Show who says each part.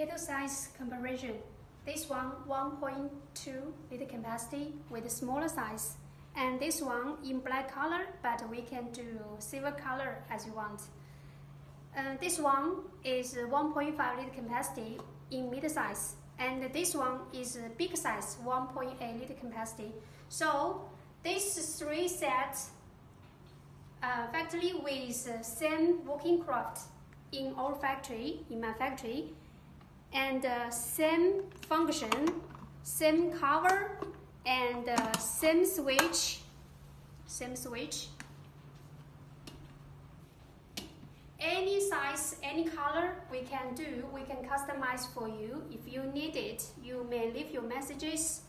Speaker 1: kettle size comparison. This one 1.2 liter capacity with a smaller size, and this one in black color, but we can do silver color as you want. This one is 1.5 liter capacity in mid size, and this one is big size 1.8 liter capacity. So these three sets factory with same working craft in our factory, in my factory, and same function, same cover, and same switch. Any size, any color we can do, we can customize for you. If you need it, you may leave your messages